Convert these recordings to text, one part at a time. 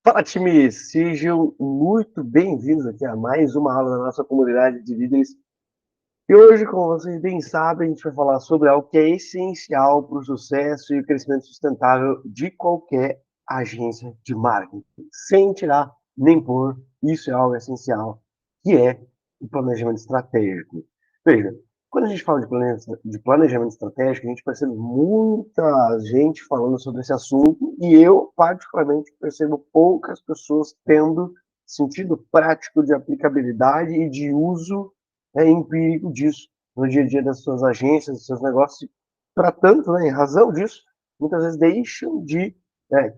Fala, time! Sejam muito bem-vindos aqui a mais uma aula da nossa comunidade de líderes. E hoje, como vocês bem sabem, a gente vai falar sobre algo que é essencial para o sucesso e o crescimento sustentável de qualquer agência de marketing. Sem tirar nem pôr, isso é algo essencial, que é o planejamento estratégico. Veja, quando a gente fala de planejamento estratégico, a gente percebe muita gente falando sobre esse assunto e eu, particularmente, percebo poucas pessoas tendo sentido prático de aplicabilidade e de uso empírico disso no dia a dia das suas agências, dos seus negócios. Para tanto, né, em razão disso, muitas vezes deixam de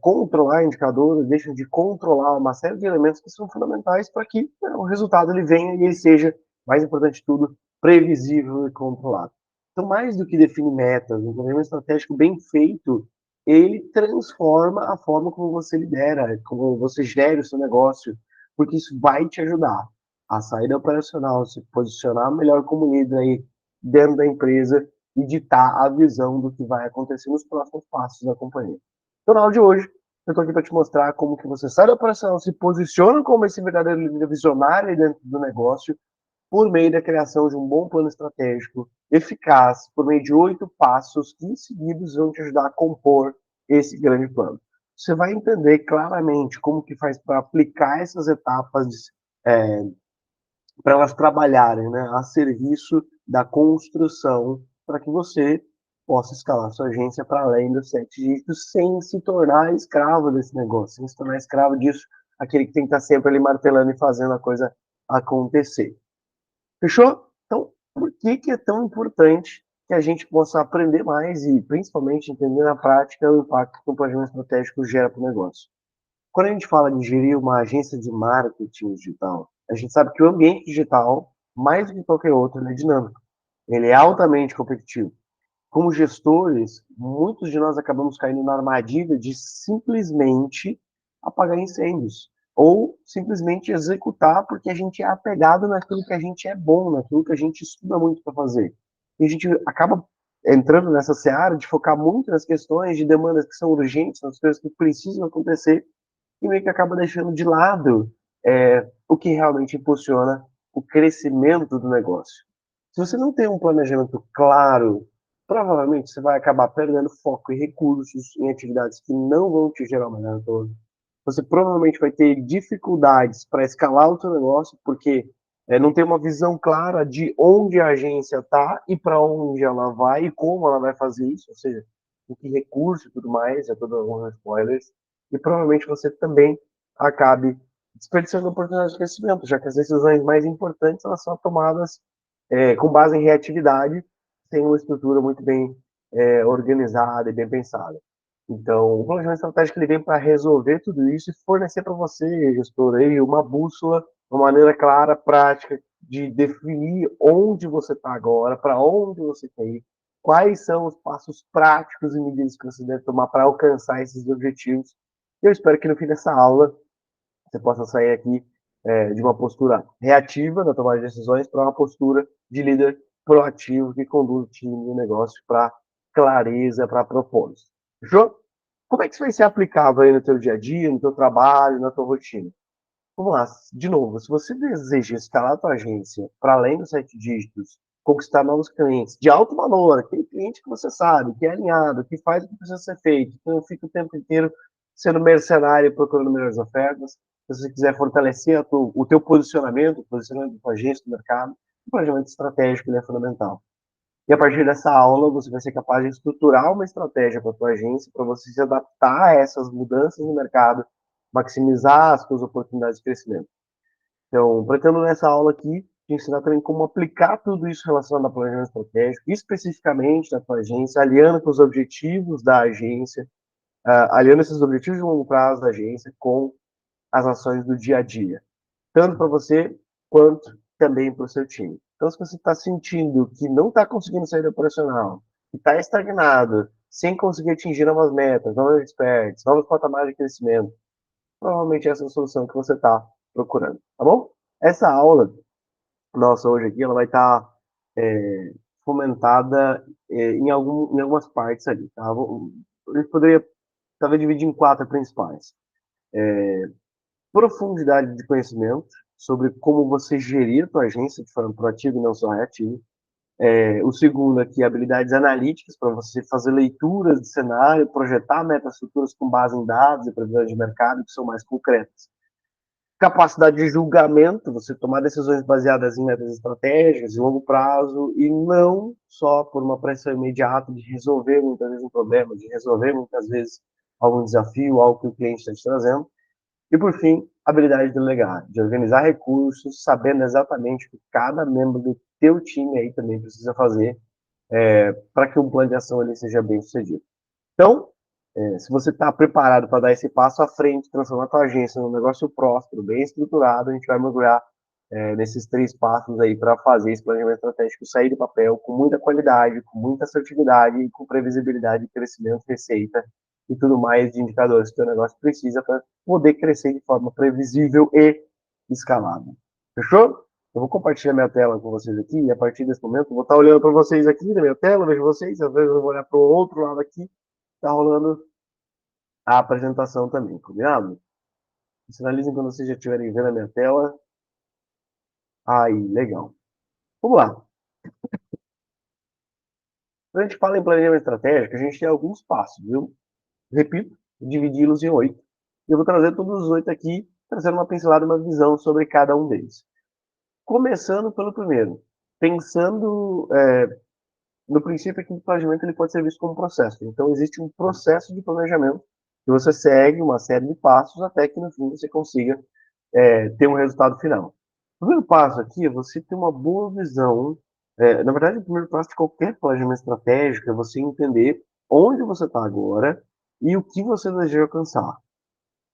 controlar indicadores, deixam de controlar uma série de elementos que são fundamentais para que o resultado ele venha e ele seja, mais importante de tudo, previsível e controlado. Então, mais do que definir metas, um planejamento estratégico bem feito, ele transforma a forma como você lidera, como você gera o seu negócio, porque isso vai te ajudar a saída operacional, se posicionar melhor como líder aí dentro da empresa e ditar a visão do que vai acontecer nos próximos passos da companhia. Então, na aula de hoje, eu estou aqui para te mostrar como que você sai da operação, se posiciona como esse verdadeiro líder visionário dentro do negócio por meio da criação de um bom plano estratégico eficaz, por meio de 8 passos que, em seguidos, vão te ajudar a compor esse grande plano. Você vai entender claramente como que faz para aplicar essas etapas para elas trabalharem, né, a serviço da construção, para que você possa escalar sua agência para além dos 7 dígitos sem se tornar escravo desse negócio, sem se tornar escravo disso, aquele que tem que estar sempre ali martelando e fazendo a coisa acontecer. Fechou? Então, por que que é tão importante que a gente possa aprender mais e, principalmente, entender na prática o impacto que o planejamento estratégico gera para o negócio? Quando a gente fala de gerir uma agência de marketing digital, a gente sabe que o ambiente digital, mais do que qualquer outro, ele é dinâmico. Ele é altamente competitivo. Como gestores, muitos de nós acabamos caindo na armadilha de simplesmente apagar incêndios ou simplesmente executar porque a gente é apegado naquilo que a gente é bom, naquilo que a gente estuda muito para fazer. E a gente acaba entrando nessa seara de focar muito nas questões de demandas que são urgentes, nas coisas que precisam acontecer, e meio que acaba deixando de lado o que realmente impulsiona o crescimento do negócio. Se você não tem um planejamento claro, provavelmente você vai acabar perdendo foco e recursos em atividades que não vão te gerar o melhor retorno. Você provavelmente vai ter dificuldades para escalar o seu negócio, porque não tem uma visão clara de onde a agência está e para onde ela vai e como ela vai fazer isso, ou seja, com que recurso e tudo mais, é tudo alguns spoilers, e provavelmente você também acabe desperdiçando oportunidades de crescimento, já que as decisões mais importantes elas são tomadas com base em reatividade, sem uma estrutura muito bem organizada e bem pensada. Então, o planejamento estratégico ele vem para resolver tudo isso e fornecer para você, gestor, aí, uma bússola, uma maneira clara, prática, de definir onde você está agora, para onde você quer ir, quais são os passos práticos e medidas que você deve tomar para alcançar esses objetivos. Eu espero que no fim dessa aula você possa sair aqui de uma postura reativa na tomada de decisões para uma postura de líder proativo que conduz o time e o negócio para clareza, para propósito. Fechou? Como é que isso vai ser aplicável aí no teu dia a dia, no teu trabalho, na tua rotina? Vamos lá, de novo, se você deseja escalar a tua agência para além dos 7 dígitos, conquistar novos clientes de alto valor, aquele cliente que você sabe, que é alinhado, que faz o que precisa ser feito, que não fica o tempo inteiro sendo mercenário procurando melhores ofertas, se você quiser fortalecer o teu posicionamento, o posicionamento da tua agência no mercado, o planejamento estratégico ele é fundamental. E a partir dessa aula, você vai ser capaz de estruturar uma estratégia para a tua agência, para você se adaptar a essas mudanças no mercado, maximizar as suas oportunidades de crescimento. Então, pretendo nessa aula aqui te ensinar também como aplicar tudo isso relacionado ao planejamento estratégico, especificamente da tua agência, aliando com os objetivos da agência, aliando esses objetivos de longo prazo da agência com as ações do dia a dia, tanto para você quanto também para o seu time. Então, se você está sentindo que não está conseguindo sair do operacional, que está estagnado, sem conseguir atingir novas metas, novos experts, novos patamares de crescimento, provavelmente essa é a solução que você está procurando, tá bom? Essa aula nossa hoje aqui, ela vai estar fomentada em algumas partes ali, tá? A gente poderia talvez dividir em 4 principais. profundidade de conhecimento sobre como você gerir a tua agência de forma proativa e não só reativa. O segundo aqui, habilidades analíticas, para você fazer leituras de cenário, projetar metas futuras com base em dados e previsões de mercado que são mais concretas. Capacidade de julgamento, você tomar decisões baseadas em metas estratégicas de longo prazo e não só por uma pressão imediata de resolver muitas vezes um problema, de resolver muitas vezes algum desafio, algo que o cliente está te trazendo. E, por fim, habilidade de delegar, de organizar recursos, sabendo exatamente o que cada membro do teu time aí também precisa fazer para que um plano de ação ali seja bem sucedido. Então, se você está preparado para dar esse passo à frente, transformar a tua agência num negócio próspero, bem estruturado, a gente vai mergulhar nesses 3 passos aí para fazer esse planejamento estratégico sair do papel com muita qualidade, com muita assertividade e com previsibilidade de crescimento, receita e tudo mais de indicadores que o negócio precisa para poder crescer de forma previsível e escalável. Fechou? Eu vou compartilhar minha tela com vocês aqui e a partir desse momento eu vou estar olhando para vocês aqui na minha tela, vejo vocês, às vezes eu vou olhar para o outro lado aqui, está rolando a apresentação também, combinado? Sinalizem quando vocês já estiverem vendo a minha tela. Aí, legal. Vamos lá. Quando a gente fala em planejamento estratégico, a gente tem alguns passos, viu? Repito, dividi-los em 8. E eu vou trazer todos os 8 aqui, trazendo uma pincelada, uma visão sobre cada um deles. Começando pelo primeiro. Pensando no princípio que o planejamento ele pode ser visto como um processo. Então, existe um processo de planejamento que você segue uma série de passos até que, no fim, você consiga ter um resultado final. O primeiro passo aqui é você ter uma boa visão. Na verdade, o primeiro passo de qualquer planejamento estratégico é você entender onde você está agora e o que você deseja alcançar.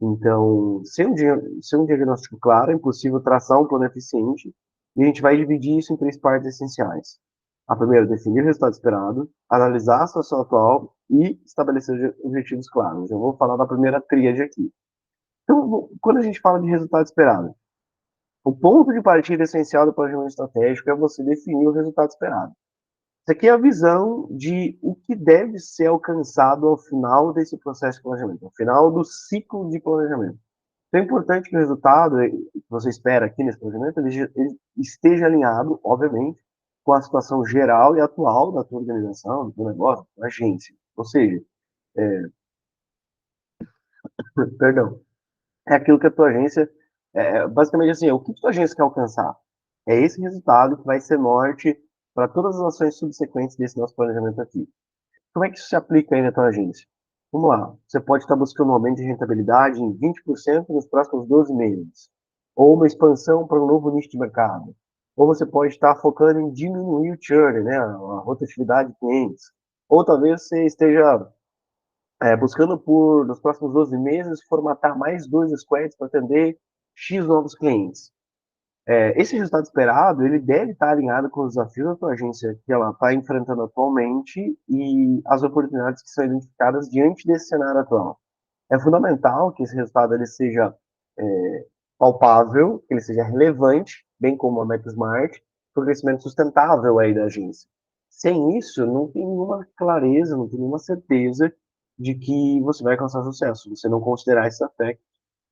Então, sem um diagnóstico claro, é impossível traçar um plano eficiente e a gente vai dividir isso em 3 partes essenciais. A primeira, definir o resultado esperado, analisar a situação atual e estabelecer objetivos claros. Eu vou falar da primeira tríade aqui. Então, quando a gente fala de resultado esperado, o ponto de partida essencial do planejamento estratégico é você definir o resultado esperado. Isso aqui é a visão de o que deve ser alcançado ao final desse processo de planejamento, ao final do ciclo de planejamento. Então é importante que o resultado que você espera aqui nesse planejamento ele esteja alinhado, obviamente, com a situação geral e atual da tua organização, do teu negócio, da agência. Ou seja, perdão, é aquilo que a tua agência, basicamente assim, o que a tua agência quer alcançar? É esse resultado que vai ser norte para todas as ações subsequentes desse nosso planejamento aqui. Como é que isso se aplica aí na tua agência? Vamos lá, você pode estar buscando um aumento de rentabilidade em 20% nos próximos 12 meses, ou uma expansão para um novo nicho de mercado, ou você pode estar focando em diminuir o churn, né, a rotatividade de clientes, ou talvez você esteja buscando por, nos próximos 12 meses, formatar mais 2 squads para atender X novos clientes. Esse resultado esperado, ele deve estar alinhado com os desafios da tua agência que ela está enfrentando atualmente e as oportunidades que são identificadas diante desse cenário atual. É fundamental que esse resultado ele seja palpável, que ele seja relevante, bem como a meta smart, para o crescimento sustentável aí da agência. Sem isso, não tem nenhuma clareza, não tem nenhuma certeza de que você vai alcançar sucesso. Você não considerar esse aspecto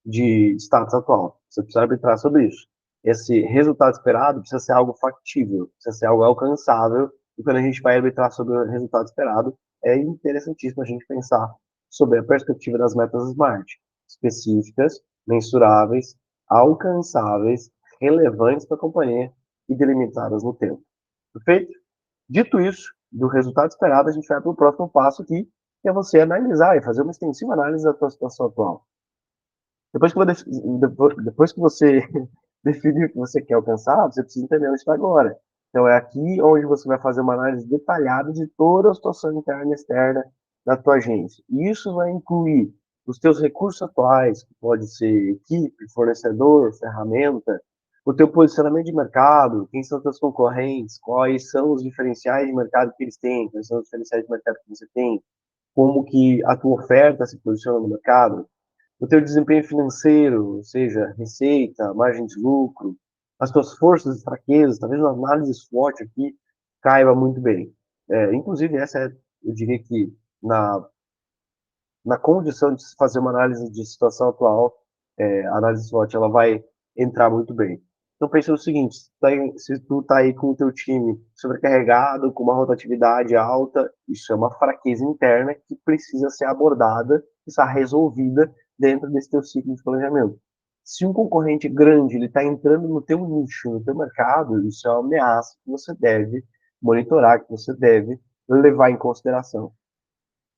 de status atual. Você precisa arbitrar sobre isso. Esse resultado esperado precisa ser algo factível, precisa ser algo alcançável. E quando a gente vai arbitrar sobre o resultado esperado, é interessantíssimo a gente pensar sobre a perspectiva das metas SMART, específicas, mensuráveis, alcançáveis, relevantes para a companhia e delimitadas no tempo. Perfeito? Dito isso, do resultado esperado, a gente vai para o próximo passo aqui, que é você analisar e fazer uma extensiva análise da sua situação atual. Depois que você definir o que você quer alcançar, você precisa entender onde está agora. Então, é aqui onde você vai fazer uma análise detalhada de toda a situação interna e externa da tua agência. E isso vai incluir os teus recursos atuais, que pode ser equipe, fornecedor, ferramenta, o teu posicionamento de mercado, quem são os teus concorrentes, quais são os diferenciais de mercado que eles têm, quais são os diferenciais de mercado que você tem, como que a tua oferta se posiciona no mercado, o teu desempenho financeiro, ou seja, receita, margem de lucro, as tuas forças e fraquezas, talvez uma análise SWOT aqui caiba muito bem. Inclusive, essa é, eu diria que, na na condição de se fazer uma análise de situação atual, a análise SWOT ela vai entrar muito bem. Então pensa no seguinte, se tu tá aí com o teu time sobrecarregado, com uma rotatividade alta, isso é uma fraqueza interna que precisa ser abordada, precisa ser resolvida dentro desse teu ciclo de planejamento. Se um concorrente grande ele está entrando no teu nicho, no teu mercado, isso é uma ameaça que você deve monitorar, que você deve levar em consideração.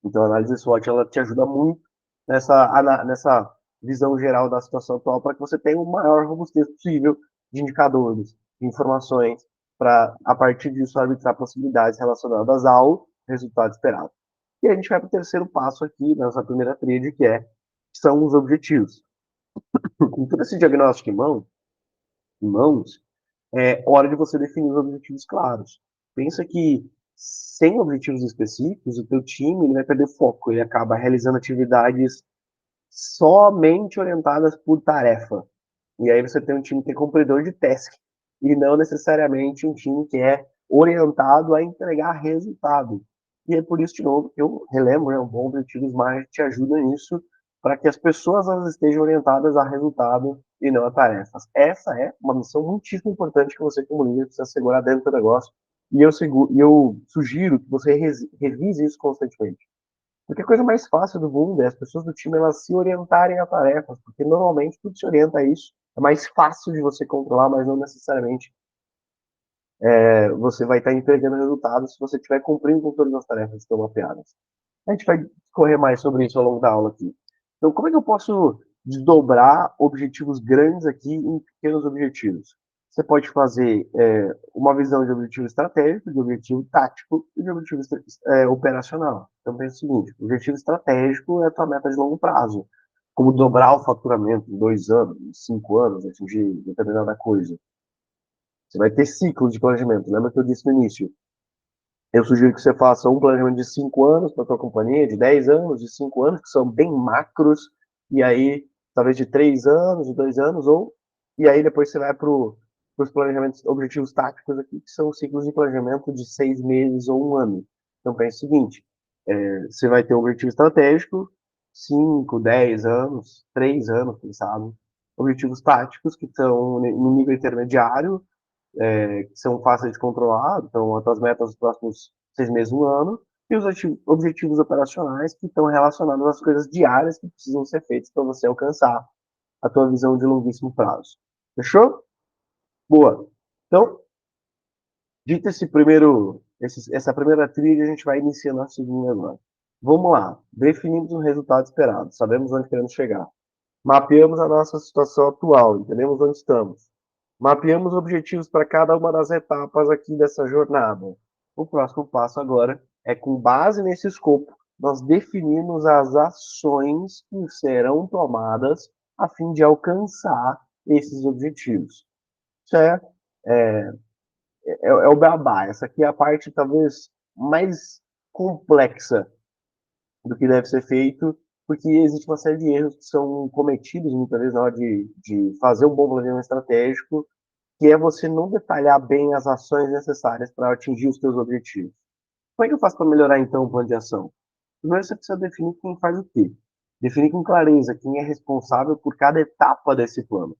Então, a análise SWOT ela te ajuda muito nessa visão geral da situação atual para que você tenha o maior robustez possível de indicadores, de informações, para, a partir disso, arbitrar possibilidades relacionadas ao resultado esperado. E a gente vai para o terceiro passo aqui, nessa primeira tríade, que são os objetivos. Com todo esse diagnóstico em mãos, é hora de você definir os objetivos claros. Pensa que sem objetivos específicos, o teu time ele vai perder foco, ele acaba realizando atividades somente orientadas por tarefa. E aí você tem um time que é cumpridor de task, e não necessariamente um time que é orientado a entregar resultado. E é por isso, de novo, que eu relembro, né, um bom objetivo Smart te ajuda nisso, para que as pessoas elas estejam orientadas a resultado e não a tarefas. Essa é uma missão muitíssimo importante que você, como líder, precisa segurar dentro do negócio, e eu sugiro que você revise isso constantemente. Porque a coisa mais fácil do mundo é as pessoas do time elas se orientarem a tarefas, porque normalmente tudo se orienta a isso. É mais fácil de você controlar, mas não necessariamente você vai estar entregando resultados se você estiver cumprindo com todas as tarefas que estão mapeadas. A gente vai correr mais sobre isso ao longo da aula aqui. Então, como é que eu posso desdobrar objetivos grandes aqui em pequenos objetivos? Você pode fazer uma visão de objetivo estratégico, de objetivo tático e de objetivo operacional. Então, pensa o seguinte, o objetivo estratégico é a tua meta de longo prazo, como dobrar o faturamento em 2 anos, em 5 anos, atingir determinada coisa. Você vai ter ciclos de planejamento. Lembra que eu disse no início? Eu sugiro que você faça um planejamento de 5 anos para a tua companhia, de 10 anos, de 5 anos, que são bem macros, e aí talvez de 3 anos, de 2 anos, e aí depois você vai para os planejamentos, objetivos táticos aqui, que são ciclos de planejamento de 6 meses ou 1 ano. Então pensa o seguinte, você vai ter um objetivo estratégico, 5, 10 anos, 3 anos, quem sabe, objetivos táticos, que estão no nível intermediário, que são fáceis de controlar, então as tuas metas dos próximos 6 meses, 1 ano, e os objetivos operacionais que estão relacionados às coisas diárias que precisam ser feitas para você alcançar a tua visão de longuíssimo prazo. Fechou? Boa. Então, dito essa primeira trilha, a gente vai iniciando a segunda agora. Vamos lá. Definimos o resultado esperado, sabemos onde queremos chegar. Mapeamos a nossa situação atual, entendemos onde estamos. Mapeamos objetivos para cada uma das etapas aqui dessa jornada. O próximo passo agora é, com base nesse escopo, nós definimos as ações que serão tomadas a fim de alcançar esses objetivos. Isso é o beabá. Essa aqui é a parte talvez mais complexa do que deve ser feito, porque existe uma série de erros que são cometidos muitas vezes na hora de fazer um bom planejamento estratégico, que é você não detalhar bem as ações necessárias para atingir os seus objetivos. Como é que eu faço para melhorar então o plano de ação? Primeiro você precisa definir quem faz o quê. Definir com clareza quem é responsável por cada etapa desse plano.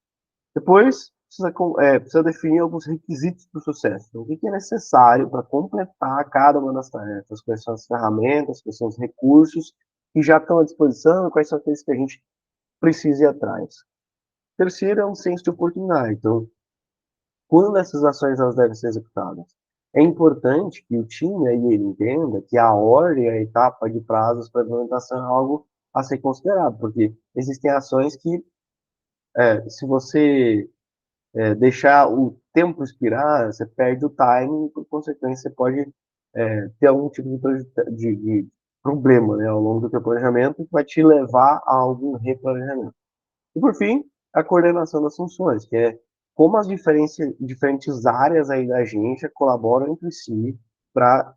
Depois, precisa definir alguns requisitos para o sucesso. Então, o que é necessário para completar cada uma das tarefas? Quais são as ferramentas, quais são os recursos que já estão à disposição e quais são aqueles que a gente precisa ir atrás. Terceiro é um senso de oportunidade. Então, quando essas ações elas devem ser executadas? É importante que o time aí ele entenda que a ordem, a etapa de prazos para implementação é algo a ser considerado, porque existem ações que, se você deixar o tempo expirar, você perde o timing, e, por consequência, você pode ter algum tipo de problema, né, ao longo do teu planejamento que vai te levar a algum replanejamento. E, por fim, a coordenação das funções, que é como as diferentes áreas aí da agência colaboram entre si para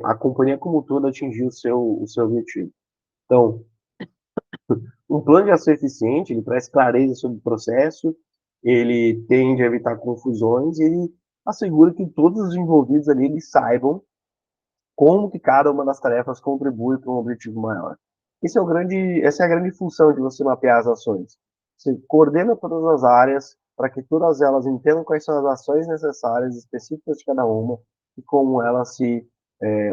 a companhia como um todo atingir o seu objetivo. Então, um plano de ação eficiente, ele traz clareza sobre o processo, ele tende a evitar confusões e ele assegura que todos os envolvidos ali eles saibam como que cada uma das tarefas contribui para um objetivo maior. Essa é a grande função de você mapear as ações. Você coordena todas as áreas para que todas elas entendam quais são as ações necessárias, específicas de cada uma, e como elas se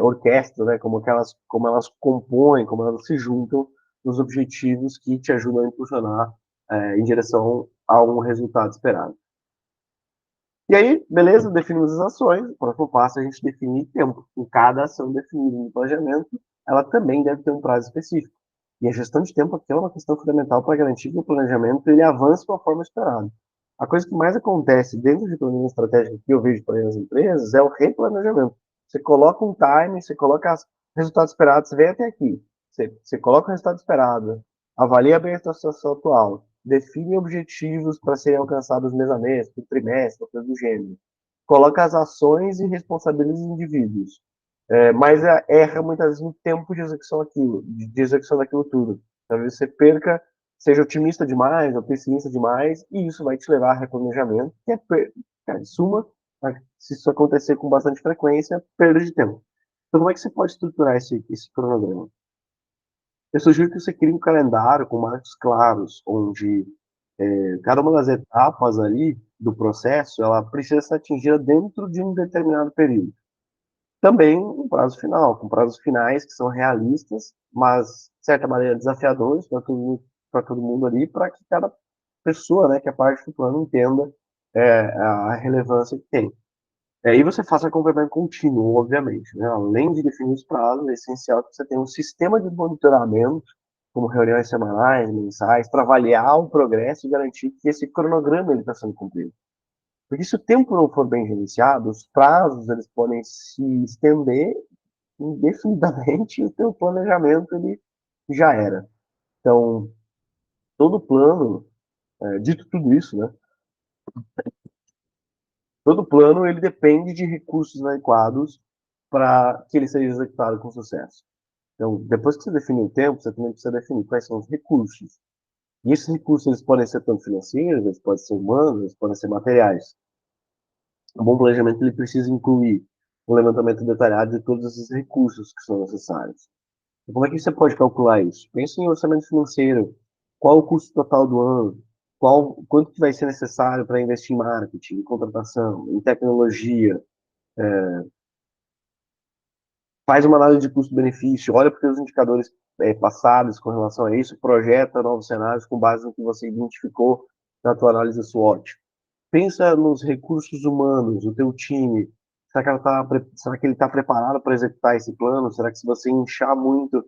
orquestram, né? Como elas compõem, como elas se juntam nos objetivos que te ajudam a impulsionar em direção a um resultado esperado. E aí, beleza, definimos as ações. O próximo passo é a gente definir tempo. Em cada ação definida no planejamento, ela também deve ter um prazo específico. E a gestão de tempo aqui é uma questão fundamental para garantir que o planejamento ele avance de uma forma esperada. A coisa que mais acontece dentro de planejamento estratégico que eu vejo para as empresas é o replanejamento. Você coloca um time, você coloca os resultados esperados, você vem até aqui. Você coloca o resultado esperado, avalia bem a sua situação atual, define objetivos para serem alcançados mês a mês, por trimestre, coisa do gênero. Coloca as ações e responsabiliza os indivíduos. Mas erra muitas vezes no tempo de execução daquilo tudo. Talvez você perca, seja otimista demais ou pessimista demais, e isso vai te levar a replanejamento, que é, cara, em suma, se isso acontecer com bastante frequência, perda de tempo. Então, como é que você pode estruturar esse cronograma? Eu sugiro que você crie um calendário com marcos claros, onde cada uma das etapas ali do processo, ela precisa ser atingida dentro de um determinado período. Também um prazo final, com prazos finais que são realistas, mas, de certa maneira, desafiadores para todo mundo ali, para que cada pessoa, né, que é parte do plano, entenda a relevância que tem. E você faça acompanhamento contínuo, obviamente. Né? Além de definir os prazos, é essencial que você tenha um sistema de monitoramento, como reuniões semanais, mensais, para avaliar o progresso e garantir que esse cronograma está sendo cumprido. Porque se o tempo não for bem gerenciado, os prazos eles podem se estender indefinidamente e o teu planejamento ele já era. Então, todo plano, dito tudo isso, né? Todo plano ele depende de recursos adequados para que ele seja executado com sucesso. Então, depois que você definir o tempo, você também precisa definir quais são os recursos. E esses recursos eles podem ser tanto financeiros, eles podem ser humanos, eles podem ser materiais. Um bom planejamento ele precisa incluir um levantamento detalhado de todos esses recursos que são necessários. E como é que você pode calcular isso? Pense em orçamento financeiro. Qual o custo total do ano? Quanto que vai ser necessário para investir em marketing, em contratação, em tecnologia? Faz uma análise de custo-benefício, olha para os indicadores passados com relação a isso, projeta novos cenários com base no que você identificou na tua análise SWOT. Pensa nos recursos humanos, o teu time. Será que ele está preparado para executar esse plano? Será que se você inchar muito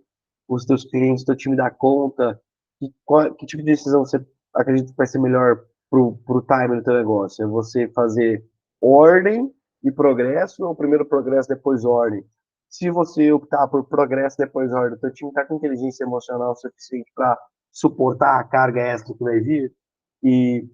os teus clientes, teu time dá conta? Que tipo de decisão você acredita que vai ser melhor para o time do teu negócio? É você fazer ordem e progresso, ou primeiro progresso, depois ordem? Se você optar por progresso, depois ordem, o teu time está com inteligência emocional suficiente para suportar a carga extra que vai vir? E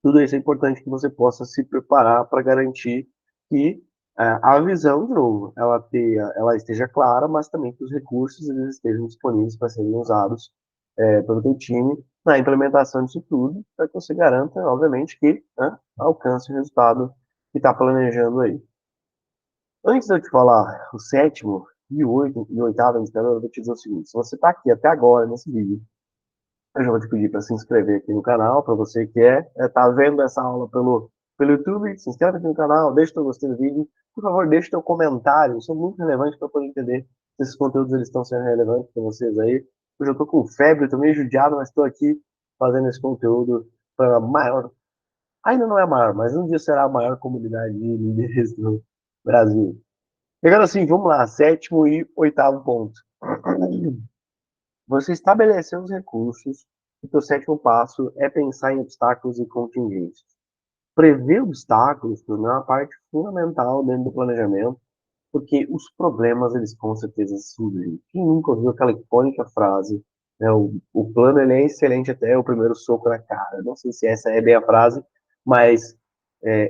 tudo isso é importante que você possa se preparar para garantir que a visão, de novo, ela esteja clara, mas também que os recursos eles estejam disponíveis para serem usados pelo teu time na implementação disso tudo, para que você garanta, obviamente, que alcance o resultado que está planejando aí. Antes de eu te falar o sétimo e o oitavo indicador, eu vou te dizer o seguinte: se você está aqui até agora nesse vídeo, eu já vou te pedir para se inscrever aqui no canal, para você que tá vendo essa aula pelo YouTube, se inscreve aqui no canal, deixa o teu gostei do vídeo, por favor, deixa o teu comentário, isso é muito relevante para poder entender se esses conteúdos eles estão sendo relevantes para vocês aí. Hoje eu tô com febre, tô meio judiado, mas estou aqui fazendo esse conteúdo para a maior, ainda não é a maior, mas um dia será a maior comunidade de líderes do Brasil. Pegando assim, vamos lá, sétimo e oitavo ponto. Você estabeleceu os recursos, e o sétimo passo é pensar em obstáculos e contingências. Prever obstáculos é uma parte fundamental dentro do planejamento, porque os problemas, eles com certeza surgem. Quem nunca ouviu aquela icônica frase, né, o plano ele é excelente até o primeiro soco na cara. Não sei se essa é bem a frase, mas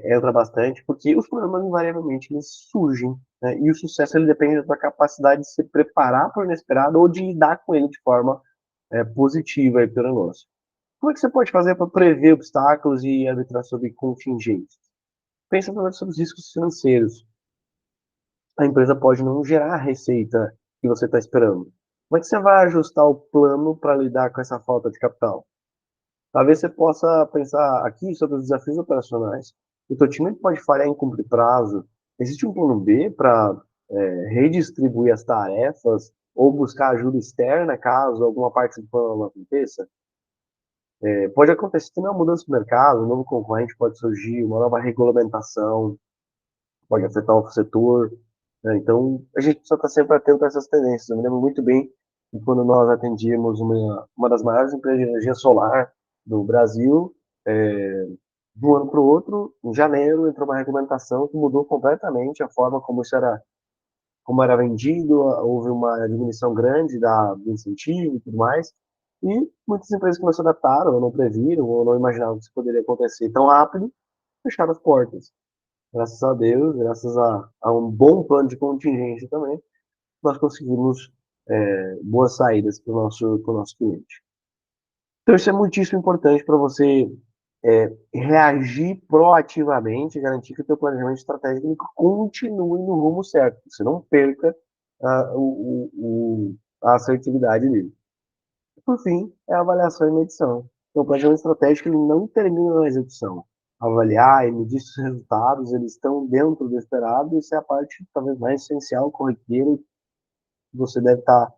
entra bastante, porque os problemas invariavelmente eles surgem, né, e o sucesso ele depende da tua capacidade de se preparar para o inesperado ou de lidar com ele de forma positiva aí pelo negócio. Como é que você pode fazer para prever obstáculos e arbitrar sobre contingências? Pensa também sobre os riscos financeiros. A empresa pode não gerar a receita que você está esperando. Como é que você vai ajustar o plano para lidar com essa falta de capital? Talvez você possa pensar aqui sobre os desafios operacionais. O teu time pode falhar em cumprir prazo. Existe um plano B para redistribuir as tarefas ou buscar ajuda externa caso alguma parte do plano não aconteça? Pode acontecer também uma mudança no mercado, um novo concorrente pode surgir, uma nova regulamentação pode afetar o setor, né? Então, a gente precisa estar sempre atento a essas tendências. Eu me lembro muito bem que quando nós atendíamos uma das maiores empresas de energia solar do Brasil, de um ano para o outro, em janeiro, entrou uma regulamentação que mudou completamente a forma como era vendido, houve uma diminuição grande do incentivo e tudo mais, e muitas empresas que não se adaptaram, ou não previram, ou não imaginavam que isso poderia acontecer tão rápido, fecharam as portas. Graças a Deus, graças a um bom plano de contingência também, nós conseguimos boas saídas para o nosso cliente. Então, isso é muitíssimo importante para você reagir proativamente e garantir que o teu planejamento estratégico continue no rumo certo, que você não perca a assertividade dele. Por fim, é a avaliação e medição. Então, o planejamento estratégico ele não termina na execução. Avaliar e medir os resultados, eles estão dentro do esperado, e isso é a parte talvez mais essencial, corriqueira, que você deve estar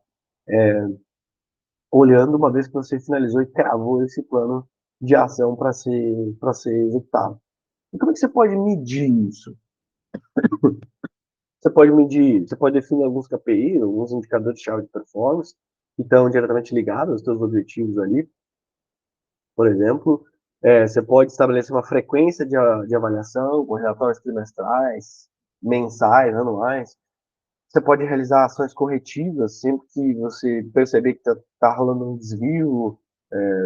olhando uma vez que você finalizou e cravou esse plano de ação para ser executado. E como é que você pode medir isso? Você pode definir alguns KPI, alguns indicadores-chave de performance, que estão diretamente ligados aos seus objetivos ali. Por exemplo, você pode estabelecer uma frequência de avaliação com relatórios trimestrais, mensais, anuais. Você pode realizar ações corretivas sempre que você perceber que está rolando um desvio.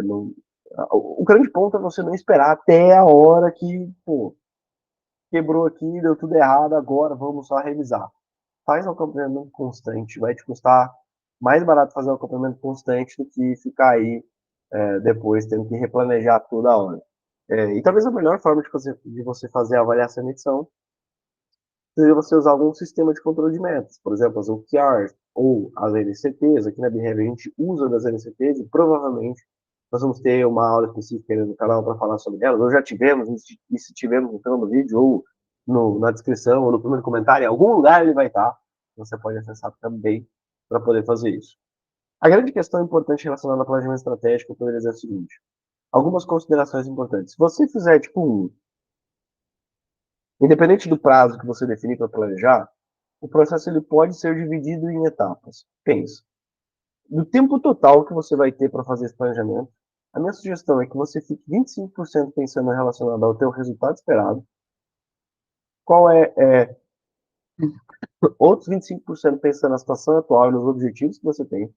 No... O grande ponto é você não esperar até a hora que, pô, quebrou aqui, deu tudo errado, agora vamos só revisar. Faz um acompanhamento constante, vai te custar mais barato fazer um acompanhamento constante do que ficar aí depois tendo que replanejar toda hora. E talvez a melhor forma de você fazer a avaliação e medição seria você usar algum sistema de controle de metas, por exemplo, as OKRs ou as NCTs. Aqui na Behavior a gente usa das NCTs e provavelmente nós vamos ter uma aula específica no canal para falar sobre elas, ou já tivemos, e se tivermos no canal do vídeo, ou na descrição, ou no primeiro comentário, em algum lugar ele vai estar. Você pode acessar também para poder fazer isso. A grande questão importante relacionada ao planejamento estratégico, eu poderia dizer o seguinte: algumas considerações importantes. Se você fizer tipo independente do prazo que você definir para planejar, o processo ele pode ser dividido em etapas. Pensa, do tempo total que você vai ter para fazer esse planejamento, a minha sugestão é que você fique 25% pensando relacionado ao teu resultado esperado, qual outros 25% pensando na situação atual e nos objetivos que você tem,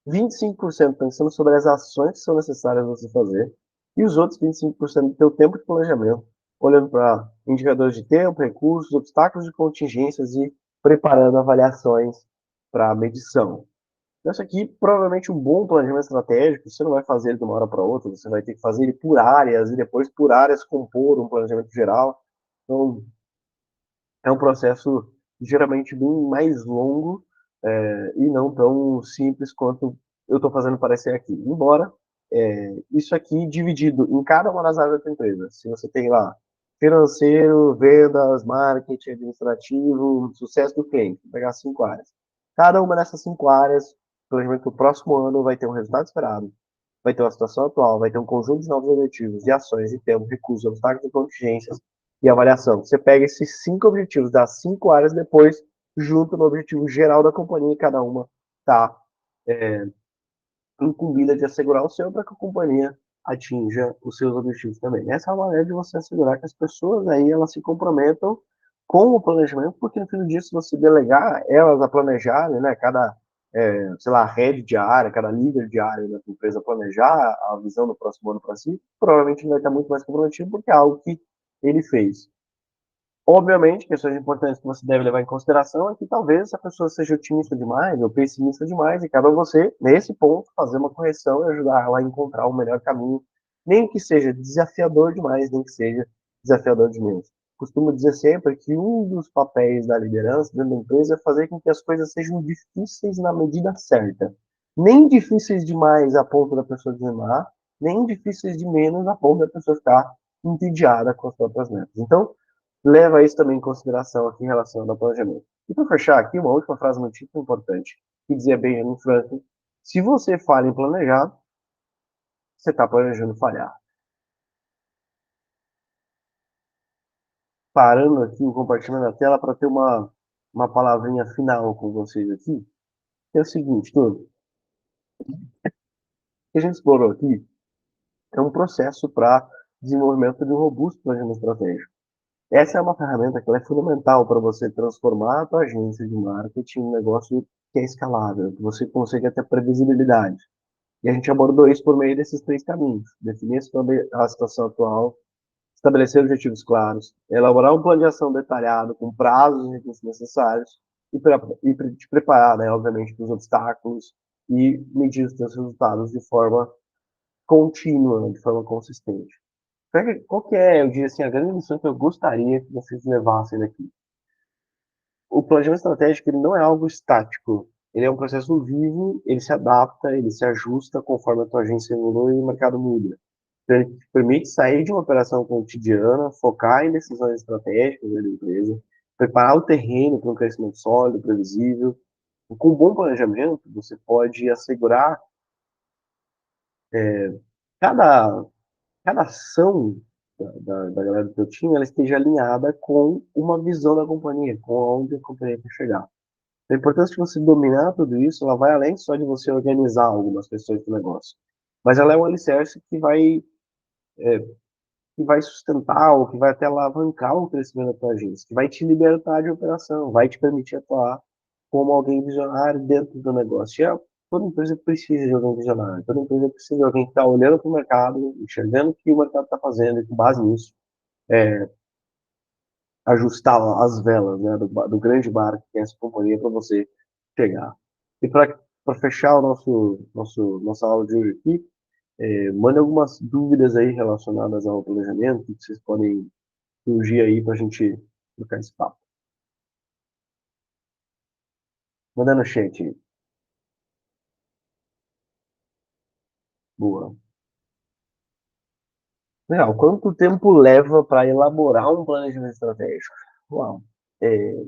25% pensando sobre as ações que são necessárias você fazer, e os outros 25% do teu tempo de planejamento, olhando para indicadores de tempo, recursos, obstáculos de contingências e preparando avaliações para medição. Então, isso aqui, provavelmente, um bom planejamento estratégico, você não vai fazer ele de uma hora para outra, você vai ter que fazer ele por áreas e depois por áreas compor um planejamento geral. Então, é um processo geralmente bem mais longo e não tão simples quanto eu estou fazendo parecer aqui. Embora isso aqui dividido em cada uma das áreas da empresa. Se você tem lá financeiro, vendas, marketing, administrativo, sucesso do cliente, vou pegar 5 áreas. Cada uma dessas 5 áreas, planejamento do próximo ano vai ter um resultado esperado, vai ter uma situação atual, vai ter um conjunto de novos objetivos, de ações, de tempo, recursos, obstáculos e contingências e avaliação. Você pega esses 5 objetivos das 5 áreas, depois junto no objetivo geral da companhia, e cada uma está incumbida de assegurar o seu para que a companhia atinja os seus objetivos também. Essa é uma maneira de você assegurar que as pessoas aí elas se comprometam com o planejamento, porque no fim do dia, se você delegar elas a planejarem, né, cada, sei lá, head de área, cada líder de área da empresa planejar a visão do próximo ano para si, provavelmente ele vai estar muito mais comprometido porque é algo que ele fez. Obviamente, questões importantes que você deve levar em consideração é que talvez a pessoa seja otimista demais ou pessimista demais, e cabe a você, nesse ponto, fazer uma correção e ajudar ela a encontrar o melhor caminho, nem que seja desafiador demais, nem que seja desafiador de menos. costumo dizer sempre que um dos papéis da liderança dentro da empresa é fazer com que as coisas sejam difíceis na medida certa. Nem difíceis demais a ponto da pessoa desanimar, nem difíceis de menos a ponto da pessoa ficar entediada com as próprias metas. Então, leva isso também em consideração aqui em relação ao planejamento. E para fechar aqui, uma última frase muito importante, que dizia Benjamin Franklin: se você falha em planejar, você está planejando falhar. Parando aqui o compartilhamento da tela para ter uma palavrinha final com vocês aqui, que é o seguinte, tudo. O que a gente explorou aqui é um processo para desenvolvimento de um robusto planejamento estratégico. Essa é uma ferramenta que é fundamental para você transformar a tua agência de marketing em um negócio que é escalável, que você consiga ter previsibilidade. E a gente abordou isso por meio desses três caminhos: definir a situação atual, estabelecer objetivos claros, elaborar um plano de ação detalhado com prazos e recursos necessários e te preparar, né, obviamente, para os obstáculos e medir os seus resultados de forma contínua, de forma consistente. Qual que é, eu diria assim, a grande lição que eu gostaria que vocês levassem daqui? O planejamento estratégico ele não é algo estático. Ele é um processo vivo, ele se adapta, ele se ajusta conforme a tua agência evolui e o mercado muda. Então, ele te permite sair de uma operação cotidiana, focar em decisões estratégicas da empresa, preparar o terreno para um crescimento sólido, previsível. E com um bom planejamento, você pode assegurar cada, cada ação da galera do teu time ela esteja alinhada com uma visão da companhia, com onde a companhia quer chegar. A importância de você dominar tudo isso, ela vai além só de você organizar algumas questões do negócio. Mas ela é um alicerce que vai sustentar ou que vai até alavancar o crescimento da tua agência, que vai te libertar de operação, vai te permitir atuar como alguém visionário dentro do negócio. Toda empresa precisa de alguém visionário, toda empresa precisa de alguém que está olhando para o mercado, enxergando o que o mercado está fazendo e com base nisso, ajustar as velas, né, do grande barco que é essa companhia para você chegar. E para fechar nossa aula de hoje aqui, mande algumas dúvidas aí relacionadas ao planejamento que vocês podem surgir aí para a gente trocar esse papo. Manda no chat aí. Boa. Legal. Quanto tempo leva para elaborar um planejamento estratégico? Uau.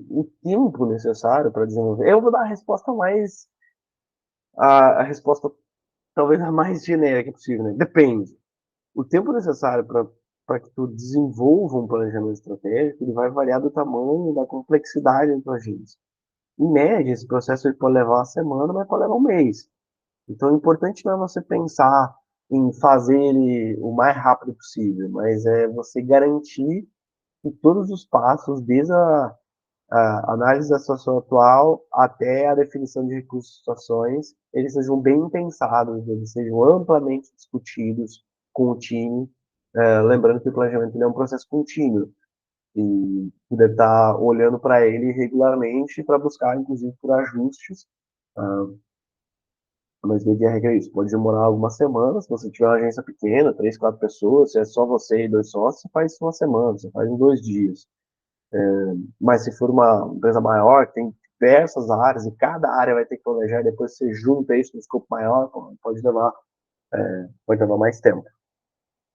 O tempo necessário para desenvolver. Eu vou dar a resposta mais. A resposta talvez a mais genérica possível, né? Depende. O tempo necessário para que tu desenvolva um planejamento estratégico, ele vai variar do tamanho e da complexidade da tua agência. Em média, esse processo ele pode levar uma semana, mas pode levar um mês. Então, o importante não é você pensar em fazer ele o mais rápido possível, mas é você garantir que todos os passos, desde a análise da situação atual até a definição de recursos e situações, eles sejam bem pensados, eles sejam amplamente discutidos com o time, lembrando que o planejamento é um processo contínuo e deve estar olhando para ele regularmente para buscar, inclusive, por ajustes. Mas via de regra é isso. Pode demorar algumas semanas. Se você tiver uma agência pequena, três, quatro pessoas, se é só você e dois sócios, você faz isso uma semana, você faz em 2 dias. Mas se for uma empresa maior, tem diversas áreas e cada área vai ter que planejar e depois você junta isso no escopo maior, pode levar mais tempo.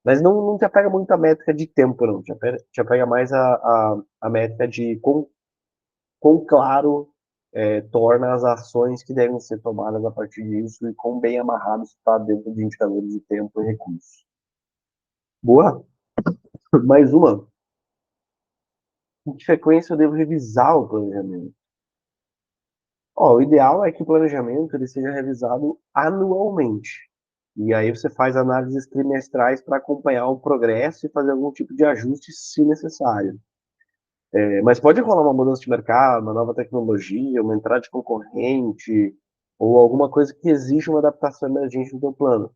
Mas não te apega muito a métrica de tempo, não. Te apega mais a métrica de quão claro torna as ações que devem ser tomadas a partir disso e quão bem amarrado está dentro de indicadores de tempo e recursos. Boa? Mais uma. Com que frequência eu devo revisar o planejamento? Ó, o ideal é que o planejamento ele seja revisado anualmente. E aí você faz análises trimestrais para acompanhar o progresso e fazer algum tipo de ajuste se necessário. Mas pode rolar uma mudança de mercado, uma nova tecnologia, uma entrada de concorrente, ou alguma coisa que exija uma adaptação emergente no teu plano.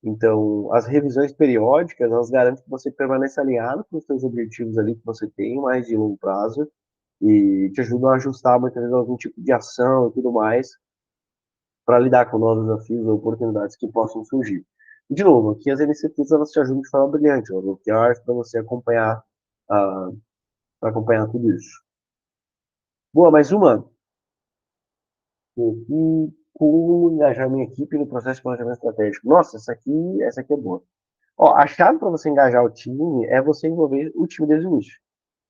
Então, as revisões periódicas, elas garantem que você permaneça alinhado com os seus objetivos ali que você tem, mais de longo prazo, e te ajudam a ajustar muitas vezes algum tipo de ação e tudo mais, para lidar com novos desafios ou oportunidades que possam surgir. E, de novo, aqui as iniciativas elas te ajudam de forma brilhante, ó, OKRs para você acompanhar para acompanhar tudo isso. Boa, mais uma. E como engajar minha equipe no processo de planejamento estratégico? Nossa, essa aqui é boa. Ó, a chave para você engajar o time é você envolver o time desde o início.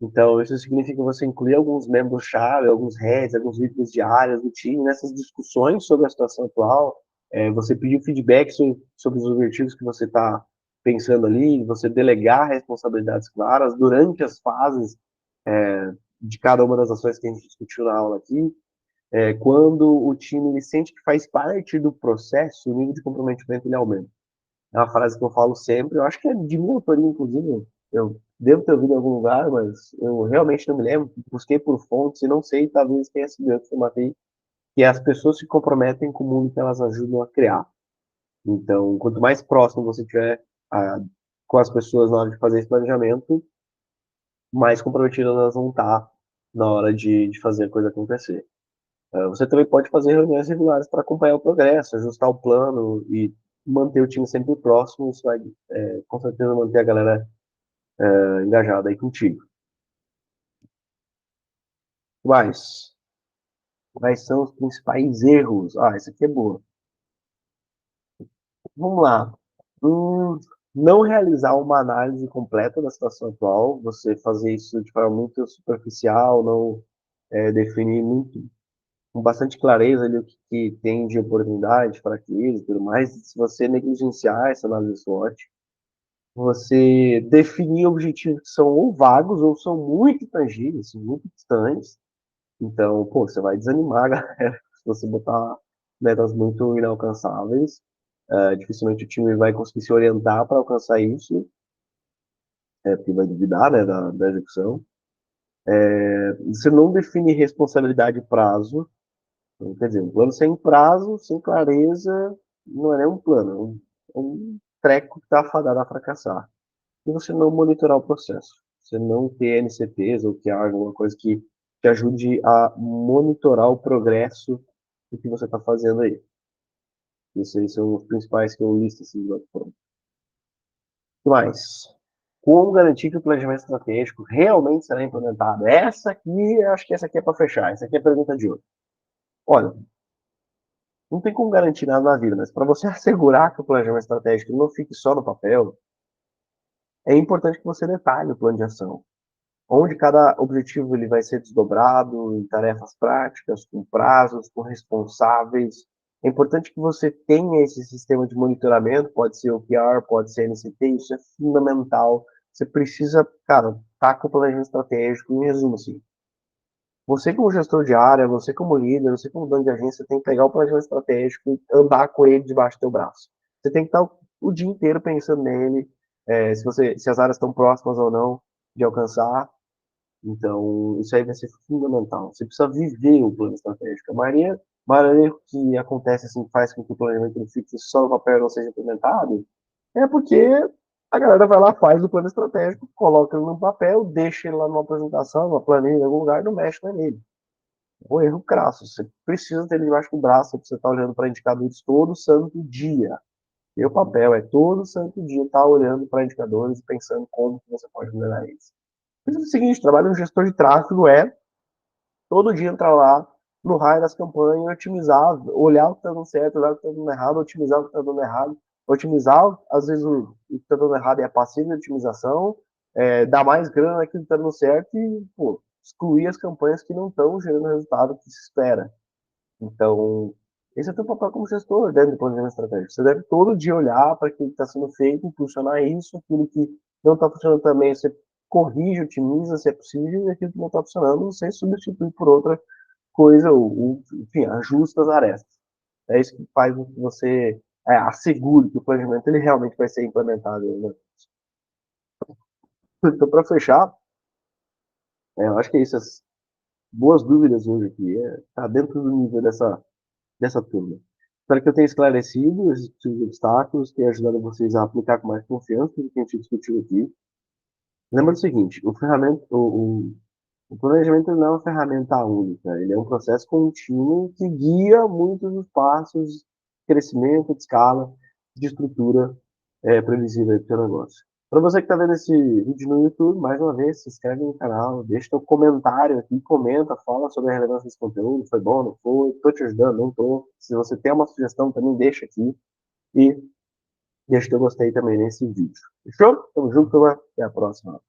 Então, isso significa você incluir alguns membros-chave, alguns heads, alguns líderes de áreas do time nessas discussões sobre a situação atual. Você pedir feedback sobre os objetivos que você está pensando ali, você delegar responsabilidades claras durante as fases de cada uma das ações que a gente discutiu na aula aqui. Quando o time ele sente que faz parte do processo, o nível de comprometimento ele aumenta. É uma frase que eu falo sempre, eu acho que é de minha autoria, inclusive, eu devo ter ouvido em algum lugar, mas eu realmente não me lembro, busquei por fontes e não sei, talvez tenha sido antes que eu matei, que as pessoas se comprometem com o mundo que elas ajudam a criar. Então, quanto mais próximo você tiver com as pessoas na hora de fazer esse planejamento, mais comprometidas elas vão estar na hora de fazer a coisa acontecer. Você também pode fazer reuniões regulares para acompanhar o progresso, ajustar o plano e manter o time sempre próximo. Isso vai, com certeza, manter a galera engajada aí contigo. Quais? Quais são os principais erros? Ah, essa aqui é boa. Vamos lá. Não realizar uma análise completa da situação atual, você fazer isso de forma muito superficial, não definir muito com bastante clareza ali o que tem de oportunidade, fraqueza e tudo mais. Se você negligenciar essa análise SWOT, você definir objetivos que são ou vagos ou são muito tangíveis, muito distantes. Então, pô, você vai desanimar a galera se você botar metas muito inalcançáveis. Dificilmente o time vai conseguir se orientar para alcançar isso, porque vai duvidar, né, da execução. Você não define responsabilidade e prazo. Então, quer dizer, um plano sem prazo, sem clareza, não é nem um plano, é um treco que está fadado a fracassar. E você não monitorar o processo. Você não ter NCTs ou que haja alguma coisa que te ajude a monitorar o progresso do que você está fazendo aí. Esses são os principais que eu listo assim, do plano. O que mais? Como garantir que o planejamento estratégico realmente será implementado? Essa aqui, acho que essa aqui é para fechar. Essa aqui é a pergunta de hoje. Olha, não tem como garantir nada na vida, mas para você assegurar que o planejamento estratégico não fique só no papel, é importante que você detalhe o plano de ação. Onde cada objetivo ele vai ser desdobrado em tarefas práticas, com prazos, com responsáveis. É importante que você tenha esse sistema de monitoramento, pode ser OKR, pode ser NCT, isso é fundamental. Você precisa, cara, estar com o planejamento estratégico, em resumo, assim. Você como gestor de área, você como líder, você como dono de agência, tem que pegar o planejamento estratégico e andar com ele debaixo do teu braço. Você tem que estar o dia inteiro pensando nele, se as áreas estão próximas ou não de alcançar. Então, isso aí vai ser fundamental. Você precisa viver o plano estratégico. A maioria que acontece assim, faz com que o planejamento ele fique só no papel e não seja implementado, é porque a galera vai lá, faz o plano estratégico, coloca ele no papel, deixa ele lá numa apresentação, numa planilha, em algum lugar, não mexe nele. É um erro crasso. Você precisa ter ele debaixo do braço, você precisa estar olhando para indicadores todo santo dia. Meu papel é todo santo dia estar olhando para indicadores e pensando como que você pode melhorar eles. Pensa o seguinte, trabalho no gestor de tráfego todo dia entrar lá no raio das campanhas, otimizar, olhar o que está dando certo, olhar o que está dando errado, otimizar o que está dando errado, otimizar, às vezes o que está dando errado é passivo de otimização, dar mais grana naquilo que está dando certo e, pô, excluir as campanhas que não estão gerando o resultado que se espera. Então, esse é o teu papel como gestor dentro do planejamento estratégico. Você deve todo dia olhar para aquilo que está sendo feito, impulsionar isso, aquilo que não está funcionando também, você corrige, otimiza se é possível, e aquilo que não está funcionando, você substitui por outra coisa, enfim, ajusta as arestas. É isso que faz com que você assegure que o planejamento ele realmente vai ser implementado. Né? Então, para fechar, eu acho que é isso. As boas dúvidas hoje aqui. Está dentro do nível dessa turma. Espero que eu tenha esclarecido esses obstáculos, tenha ajudado vocês a aplicar com mais confiança tudo que a gente discutiu aqui. Lembra do seguinte, o planejamento não é uma ferramenta única, ele é um processo contínuo que guia muitos dos passos de crescimento, de escala, de estrutura previsível do seu negócio. Para você que está vendo esse vídeo no YouTube, mais uma vez, se inscreve no canal, deixa teu comentário aqui, comenta, fala sobre a relevância desse conteúdo, foi bom, não foi, tô te ajudando, não tô. Se você tem uma sugestão, também deixa aqui e deixa teu gostei também nesse vídeo. Fechou? Tamo junto, turma. Até a próxima.